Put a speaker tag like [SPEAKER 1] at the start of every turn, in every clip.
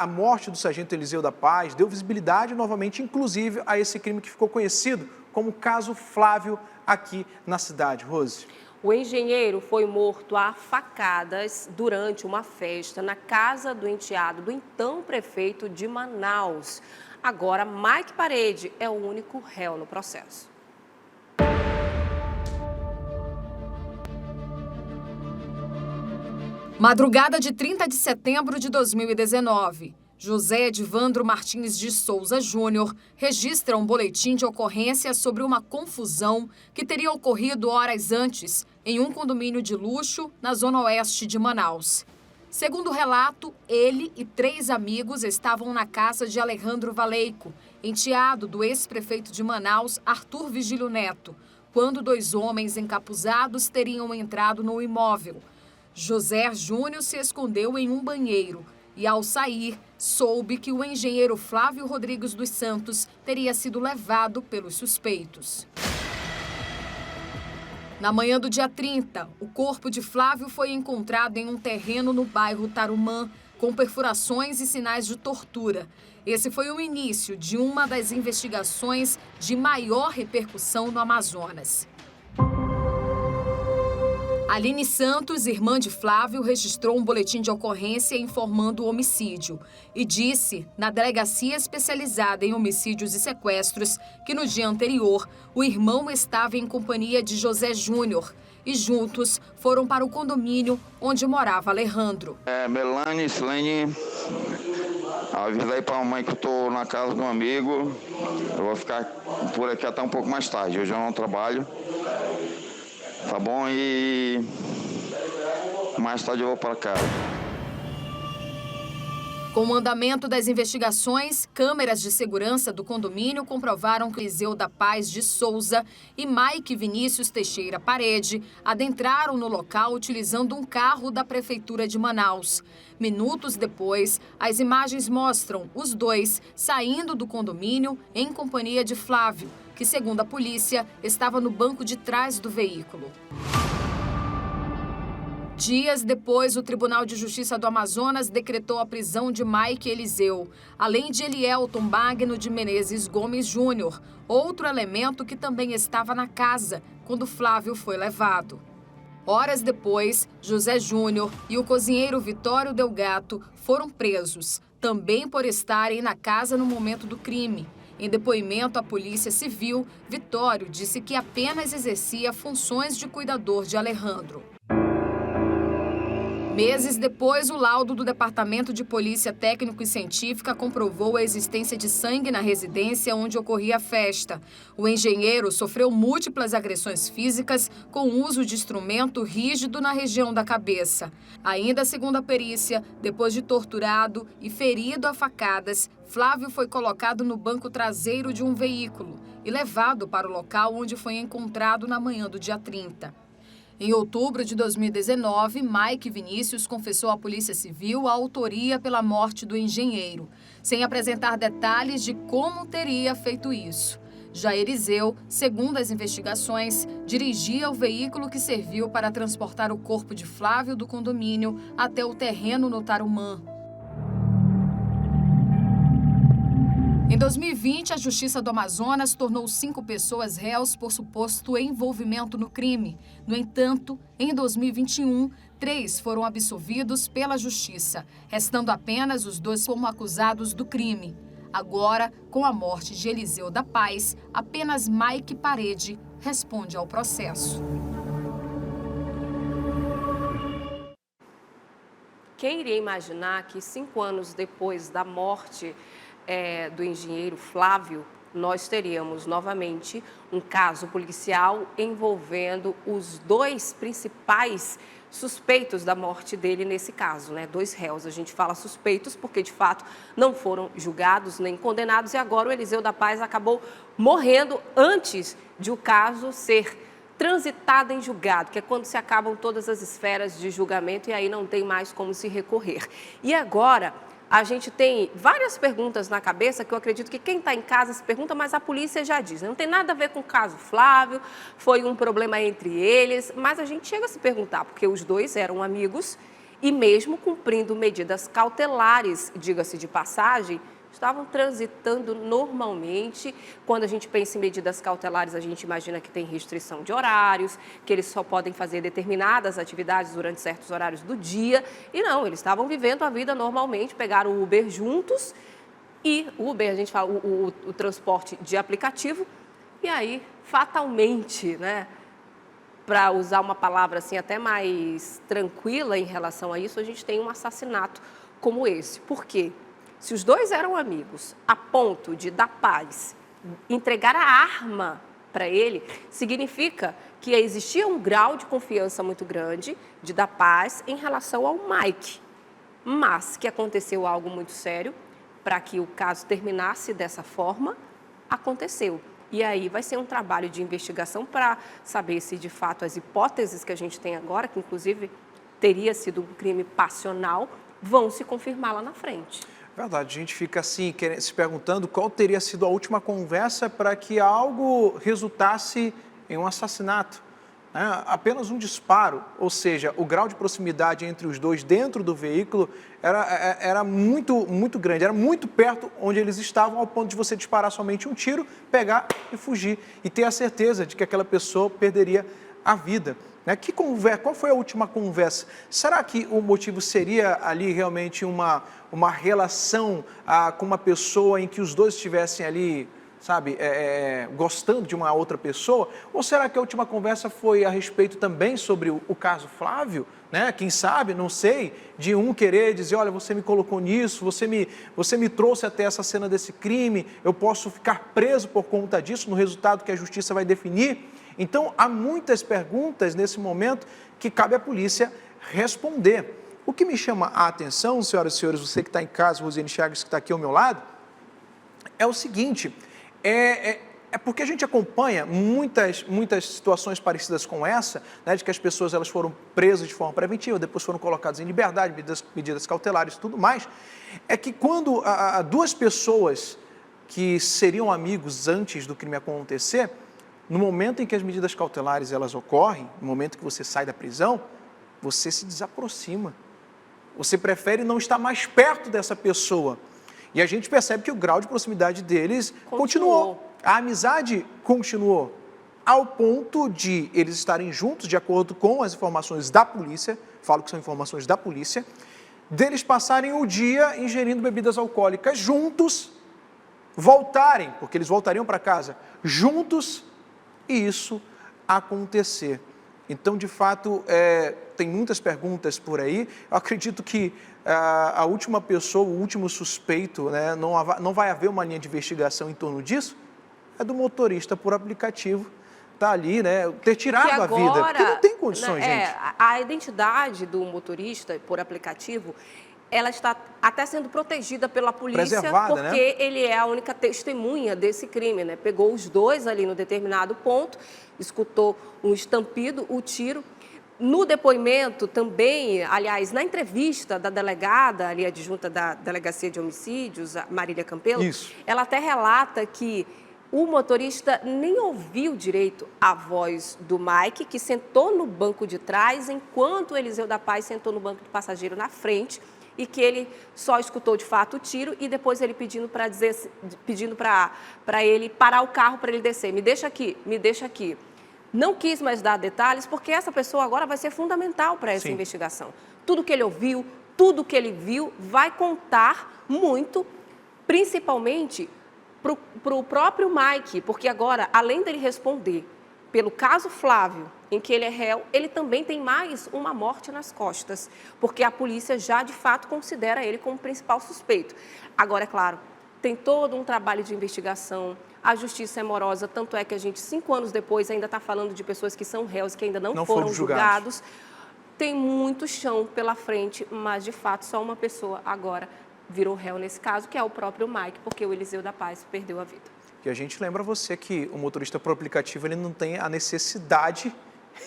[SPEAKER 1] a morte do sargento Eliseu da Paz deu visibilidade novamente, inclusive, a esse crime que ficou conhecido como o caso Flávio aqui na cidade. Rose.
[SPEAKER 2] O engenheiro foi morto a facadas durante uma festa na casa do enteado do então prefeito de Manaus. Agora, Mike Parede é o único réu no processo.
[SPEAKER 3] Madrugada de 30 de setembro de 2019. José Edvandro Martins de Souza Júnior registra um boletim de ocorrência sobre uma confusão que teria ocorrido horas antes em um condomínio de luxo na zona oeste de Manaus. Segundo o relato, ele e 3 amigos estavam na casa de Alejandro Valeico, enteado do ex-prefeito de Manaus, Arthur Vigílio Neto, quando 2 homens encapuzados teriam entrado no imóvel. José Júnior se escondeu em um banheiro e, ao sair, soube que o engenheiro Flávio Rodrigues dos Santos teria sido levado pelos suspeitos. Na manhã do dia 30, o corpo de Flávio foi encontrado em um terreno no bairro Tarumã, com perfurações e sinais de tortura. Esse foi o início de uma das investigações de maior repercussão no Amazonas. Aline Santos, irmã de Flávio, registrou um boletim de ocorrência informando o homicídio e disse, na delegacia especializada em homicídios e sequestros, que no dia anterior o irmão estava em companhia de José Júnior e juntos foram para o condomínio onde morava Alejandro.
[SPEAKER 4] Melanie, Silene, avisei para a mãe que eu estou na casa de um amigo. Eu vou ficar por aqui até um pouco mais tarde, hoje eu não trabalho. Tá bom? E mais tarde eu vou para casa.
[SPEAKER 3] Com o andamento das investigações, câmeras de segurança do condomínio comprovaram que Eliseu da Paz de Souza e Mike Vinícius Teixeira Parede adentraram no local utilizando um carro da Prefeitura de Manaus. Minutos depois, as imagens mostram os dois saindo do condomínio em companhia de Flávio, que, segundo a polícia, estava no banco de trás do veículo. Dias depois, o Tribunal de Justiça do Amazonas decretou a prisão de Mike Eliseu, além de Elielton Magno de Menezes Gomes Júnior, outro elemento que também estava na casa quando Flávio foi levado. Horas depois, José Júnior e o cozinheiro Vitório Delgato foram presos, também por estarem na casa no momento do crime. Em depoimento à Polícia Civil, Vitório disse que apenas exercia funções de cuidador de Alejandro. Meses depois, o laudo do Departamento de Polícia Técnico e Científica comprovou a existência de sangue na residência onde ocorria a festa. O engenheiro sofreu múltiplas agressões físicas com uso de instrumento rígido na região da cabeça. Ainda segundo a perícia, depois de torturado e ferido a facadas, Flávio foi colocado no banco traseiro de um veículo e levado para o local onde foi encontrado na manhã do dia 30. Em outubro de 2019, Mike Vinícius confessou à Polícia Civil a autoria pela morte do engenheiro, sem apresentar detalhes de como teria feito isso. Já Eliseu, segundo as investigações, dirigia o veículo que serviu para transportar o corpo de Flávio do condomínio até o terreno no Tarumã. Em 2020, a Justiça do Amazonas tornou 5 pessoas réus por suposto envolvimento no crime. No entanto, em 2021, 3 foram absolvidos pela Justiça, restando apenas os 2 como acusados do crime. Agora, com a morte de Eliseu da Paz, apenas Mike Parede responde ao processo.
[SPEAKER 2] Quem iria imaginar que 5 anos depois da morte do engenheiro Flávio, nós teríamos novamente um caso policial envolvendo os 2 principais suspeitos da morte dele nesse caso, né? 2 réus. A gente fala suspeitos porque, de fato, não foram julgados nem condenados e agora o Eliseu da Paz acabou morrendo antes de o caso ser transitado em julgado, que é quando se acabam todas as esferas de julgamento e aí não tem mais como se recorrer. E agora a gente tem várias perguntas na cabeça que eu acredito que quem está em casa se pergunta, mas a polícia já diz. Não tem nada a ver com o caso Flávio, foi um problema entre eles, mas a gente chega a se perguntar, porque os 2 eram amigos e mesmo cumprindo medidas cautelares, diga-se de passagem, estavam transitando normalmente. Quando a gente pensa em medidas cautelares, a gente imagina que tem restrição de horários, que eles só podem fazer determinadas atividades durante certos horários do dia. E não, eles estavam vivendo a vida normalmente, pegaram o Uber juntos. E Uber, a gente fala o transporte de aplicativo. E aí, fatalmente, né, para usar uma palavra assim até mais tranquila em relação a isso, a gente tem um assassinato como esse. Por quê? Se os dois eram amigos a ponto de da Paz entregar a arma para ele, significa que existia um grau de confiança muito grande de da Paz em relação ao Mike. Mas que aconteceu algo muito sério para que o caso terminasse dessa forma, aconteceu. E aí vai ser um trabalho de investigação para saber se de fato as hipóteses que a gente tem agora, que inclusive teria sido um crime passional, vão se confirmar lá na frente.
[SPEAKER 1] Verdade, a gente fica assim, se perguntando qual teria sido a última conversa para que algo resultasse em um assassinato. Né? Apenas um disparo, ou seja, o grau de proximidade entre os dois dentro do veículo era muito grande, era muito perto onde eles estavam, ao ponto de você disparar somente um tiro, pegar e fugir, e ter a certeza de que aquela pessoa perderia a vida. Né? Qual foi a última conversa? Será que o motivo seria ali realmente uma relação com uma pessoa em que os dois estivessem ali, sabe, gostando de uma outra pessoa? Ou será que a última conversa foi a respeito também sobre o caso Flávio? Né? Quem sabe, não sei, de um querer dizer, olha, você me colocou nisso, você me trouxe até essa cena desse crime, eu posso ficar preso por conta disso, no resultado que a justiça vai definir. Então, há muitas perguntas nesse momento que cabe à polícia responder. O que me chama a atenção, senhoras e senhores, você que está em casa, Rosiane Chagas, que está aqui ao meu lado, é o seguinte, é porque a gente acompanha muitas situações parecidas com essa, né, de que as pessoas elas foram presas de forma preventiva, depois foram colocadas em liberdade, medidas cautelares e tudo mais, é que quando duas pessoas que seriam amigos antes do crime acontecer, no momento em que as medidas cautelares elas ocorrem, no momento que você sai da prisão, você se desaproxima. Você prefere não estar mais perto dessa pessoa. E a gente percebe que o grau de proximidade deles continuou. A amizade continuou, ao ponto de eles estarem juntos, de acordo com as informações da polícia, falo que são informações da polícia, deles passarem o dia ingerindo bebidas alcoólicas juntos, voltarem, porque eles voltariam para casa, juntos, e isso acontecer. Então, de fato, tem muitas perguntas por aí. Eu acredito que a última pessoa, o último suspeito, né, não vai haver uma linha de investigação em torno disso, é do motorista por aplicativo, tá ali, né, ter tirado a vida, porque não tem condições, gente.
[SPEAKER 2] A identidade do motorista por aplicativo, ela está até sendo protegida pela polícia, porque né? Ele é a única testemunha desse crime, né? Pegou os dois ali no determinado ponto, escutou um estampido, o tiro. No depoimento também, aliás, na entrevista da delegada, ali adjunta da Delegacia de Homicídios, a Marília Campelo, ela até relata que o motorista nem ouviu direito a voz do Mike, que sentou no banco de trás, enquanto o Eliseu da Paz sentou no banco de passageiro na frente, e que ele só escutou de fato o tiro e depois ele pedindo para ele parar o carro para ele descer. Me deixa aqui. Não quis mais dar detalhes, porque essa pessoa agora vai ser fundamental para essa investigação. Tudo que ele ouviu, tudo que ele viu vai contar muito, principalmente para o próprio Mike, porque agora, além dele responder pelo caso Flávio, em que ele é réu, ele também tem mais uma morte nas costas, porque a polícia já, de fato, considera ele como principal suspeito. Agora, é claro, tem todo um trabalho de investigação, a justiça é morosa, tanto é que a gente, 5 anos depois, ainda está falando de pessoas que são réus, que ainda não foram julgados. Tem muito chão pela frente, mas, de fato, só uma pessoa agora virou réu nesse caso, que é o próprio Mike, porque o Eliseu da Paz perdeu a vida.
[SPEAKER 1] E a gente lembra você que o motorista por aplicativo ele não tem a necessidade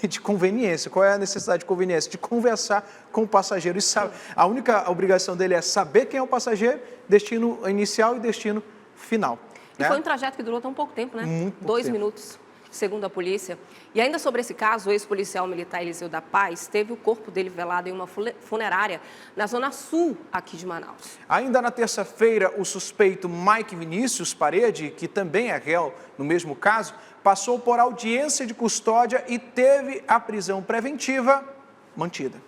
[SPEAKER 1] de conveniência. Qual é a necessidade de conveniência? De conversar com o passageiro. E sabe, a única obrigação dele é saber quem é o passageiro, destino inicial e destino final.
[SPEAKER 2] E foi um trajeto que durou tão pouco tempo, né?
[SPEAKER 1] Muito pouco
[SPEAKER 2] 2
[SPEAKER 1] tempo.
[SPEAKER 2] minutos. segundo a polícia. E ainda sobre esse caso, o ex-policial militar Eliseu da Paz teve o corpo dele velado em uma funerária na zona sul aqui de Manaus.
[SPEAKER 1] Ainda na terça-feira, o suspeito Mike Vinícius Parede, que também é réu no mesmo caso, passou por audiência de custódia e teve a prisão preventiva mantida.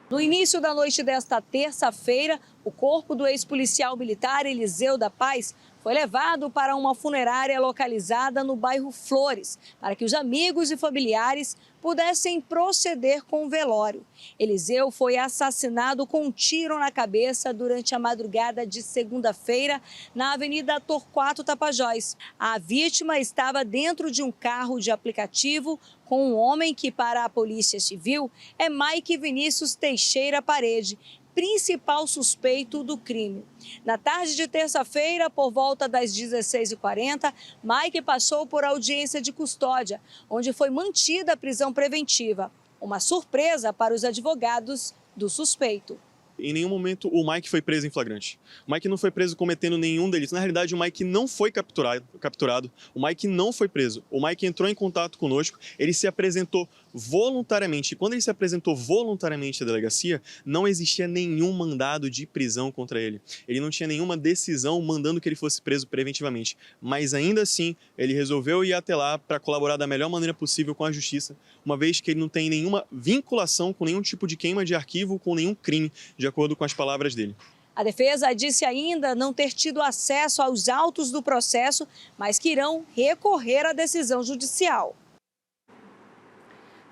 [SPEAKER 5] No início da noite desta terça-feira, o corpo do ex-policial militar Eliseu da Paz foi levado para uma funerária localizada no bairro Flores, para que os amigos e familiares pudessem proceder com o velório. Eliseu foi assassinado com um tiro na cabeça durante a madrugada de segunda-feira na Avenida Torquato Tapajós. A vítima estava dentro de um carro de aplicativo com um homem que, para a Polícia Civil, é Mike Vinícius Teixeira Parede, principal suspeito do crime. Na tarde de terça-feira, por volta das 16h40, Mike passou por audiência de custódia, onde foi mantida a prisão preventiva. Uma surpresa para os advogados do suspeito.
[SPEAKER 6] Em nenhum momento o Mike foi preso em flagrante. O Mike não foi preso cometendo nenhum delito. Na realidade, o Mike não foi capturado. O Mike não foi preso. O Mike entrou em contato conosco, ele se apresentou voluntariamente. E quando ele se apresentou voluntariamente à delegacia, não existia nenhum mandado de prisão contra ele. Ele não tinha nenhuma decisão mandando que ele fosse preso preventivamente. Mas ainda assim, ele resolveu ir até lá para colaborar da melhor maneira possível com a justiça, uma vez que ele não tem nenhuma vinculação com nenhum tipo de queima de arquivo, com nenhum crime, de acordo com as palavras dele.
[SPEAKER 5] A defesa disse ainda não ter tido acesso aos autos do processo, mas que irão recorrer à decisão judicial.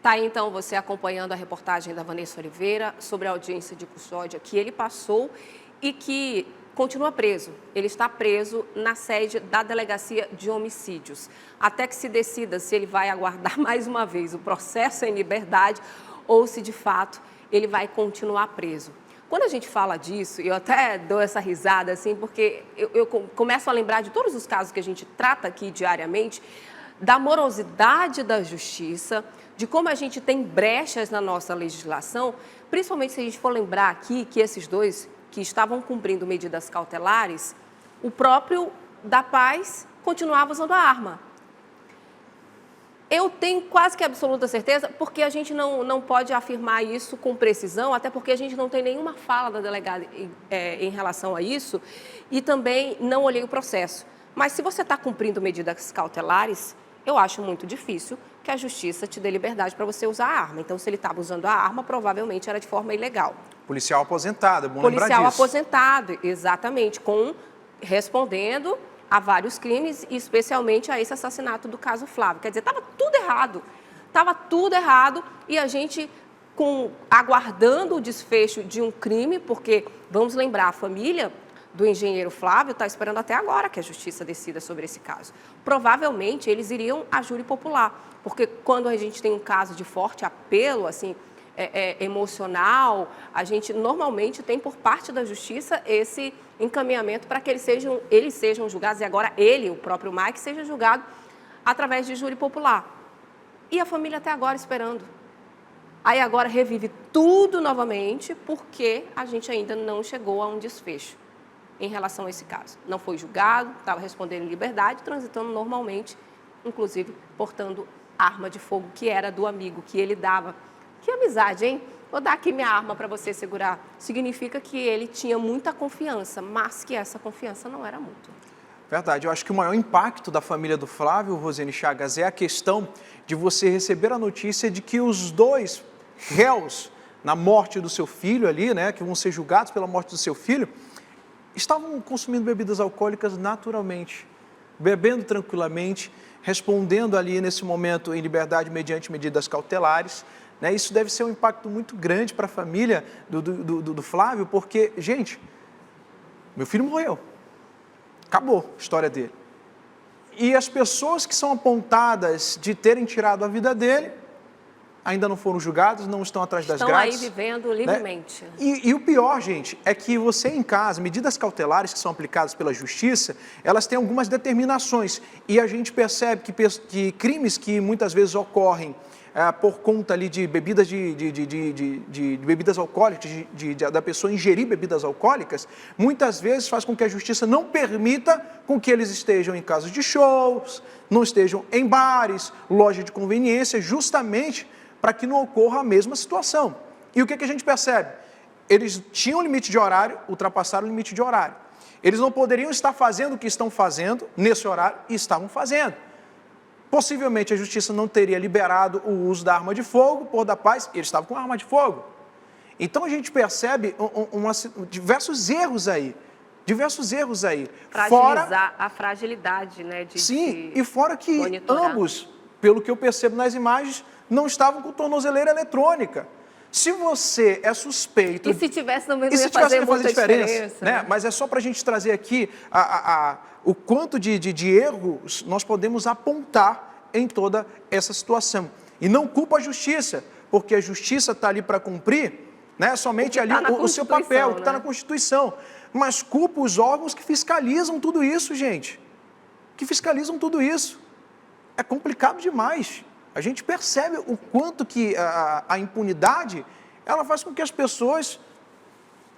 [SPEAKER 2] Tá aí, então, você acompanhando a reportagem da Vanessa Oliveira sobre a audiência de custódia que ele passou e que continua preso. Ele está preso na sede da Delegacia de Homicídios, até que se decida se ele vai aguardar mais uma vez o processo em liberdade ou se, de fato, ele vai continuar preso. Quando a gente fala disso, eu até dou essa risada, assim, porque eu começo a lembrar de todos os casos que a gente trata aqui diariamente, da morosidade da justiça, de como a gente tem brechas na nossa legislação, principalmente se a gente for lembrar aqui que esses dois que estavam cumprindo medidas cautelares, o próprio da Paz continuava usando a arma. Eu tenho quase que absoluta certeza, porque a gente não pode afirmar isso com precisão, até porque a gente não tem nenhuma fala da delegada em relação a isso, e também não olhei o processo. Mas se você está cumprindo medidas cautelares, eu acho muito difícil que a justiça te dê liberdade para você usar a arma. Então, se ele estava usando a arma, provavelmente era de forma ilegal.
[SPEAKER 1] Policial aposentado, é bom lembrar disso.
[SPEAKER 2] Policial aposentado, exatamente, respondendo a vários crimes, e especialmente a esse assassinato do caso Flávio. Quer dizer, estava tudo errado, e a gente aguardando o desfecho de um crime, porque, vamos lembrar, a família do engenheiro Flávio está esperando até agora que a justiça decida sobre esse caso. Provavelmente, eles iriam a júri popular, porque quando a gente tem um caso de forte apelo, assim, emocional, a gente normalmente tem por parte da justiça esse encaminhamento para que eles sejam julgados, e agora ele, o próprio Mike, seja julgado através de júri popular. E a família até agora esperando. Aí agora revive tudo novamente, porque a gente ainda não chegou a um desfecho em relação a esse caso. Não foi julgado, estava respondendo em liberdade, transitando normalmente, inclusive portando arma de fogo que era do amigo, que ele dava. Que amizade, hein? Vou dar aqui minha arma para você segurar. Significa que ele tinha muita confiança, mas que essa confiança não era mútua.
[SPEAKER 1] Verdade, eu acho que o maior impacto da família do Flávio, Rosane Chagas, é a questão de você receber a notícia de que os dois réus na morte do seu filho ali, né, que vão ser julgados pela morte do seu filho, estavam consumindo bebidas alcoólicas naturalmente, bebendo tranquilamente, respondendo ali nesse momento em liberdade mediante medidas cautelares. Né? Isso deve ser um impacto muito grande para a família do Flávio, porque, gente, meu filho morreu. Acabou a história dele. E as pessoas que são apontadas de terem tirado a vida dele ainda não foram julgados, não estão atrás das grades.
[SPEAKER 2] Estão aí vivendo livremente.
[SPEAKER 1] Né? E o pior, gente, é que você em casa, medidas cautelares que são aplicadas pela justiça, elas têm algumas determinações. E a gente percebe que crimes que muitas vezes ocorrem por conta ali de bebidas, de bebidas alcoólicas, da pessoa ingerir bebidas alcoólicas, muitas vezes faz com que a justiça não permita com que eles estejam em casas de shows, não estejam em bares, lojas de conveniência, justamente para que não ocorra a mesma situação. E o que a gente percebe? Eles tinham limite de horário, ultrapassaram o limite de horário. Eles não poderiam estar fazendo o que estão fazendo nesse horário e estavam fazendo. Possivelmente a justiça não teria liberado o uso da arma de fogo, por da paz, eles estavam com arma de fogo. Então a gente percebe diversos erros aí.
[SPEAKER 2] Fragilizar a fragilidade, né?
[SPEAKER 1] Sim, e fora que
[SPEAKER 2] monitorar.
[SPEAKER 1] Ambos, pelo que eu percebo nas imagens, não estavam com tornozeleira eletrônica. Se você é suspeito...
[SPEAKER 2] E se tivesse, também não
[SPEAKER 1] ia
[SPEAKER 2] ia fazer muita
[SPEAKER 1] diferença,
[SPEAKER 2] né?
[SPEAKER 1] Mas é só para a gente trazer aqui o quanto de erros nós podemos apontar em toda essa situação. E não culpa a justiça, porque a justiça está ali para cumprir, né, somente ali o seu papel, que está na Constituição. Mas culpa os órgãos que fiscalizam tudo isso, gente. Que fiscalizam tudo isso. É complicado demais. A gente percebe o quanto que a impunidade, ela faz com que as pessoas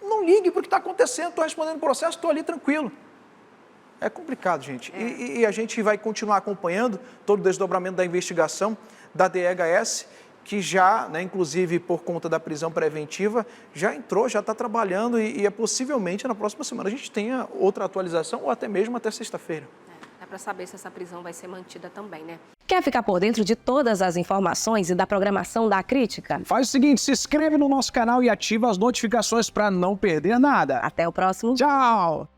[SPEAKER 1] não liguem para o que está acontecendo. Estou respondendo o processo, estou ali tranquilo. É complicado, gente. E a gente vai continuar acompanhando todo o desdobramento da investigação da DHS, que já, né, inclusive por conta da prisão preventiva, já entrou, já está trabalhando e possivelmente na próxima semana a gente tenha outra atualização ou até mesmo até sexta-feira.
[SPEAKER 2] É para saber se essa prisão vai ser mantida também, né?
[SPEAKER 5] Quer ficar por dentro de todas as informações e da programação da Crítica?
[SPEAKER 7] Faz o seguinte, se inscreve no nosso canal e ativa as notificações para não perder nada.
[SPEAKER 5] Até o próximo.
[SPEAKER 7] Tchau!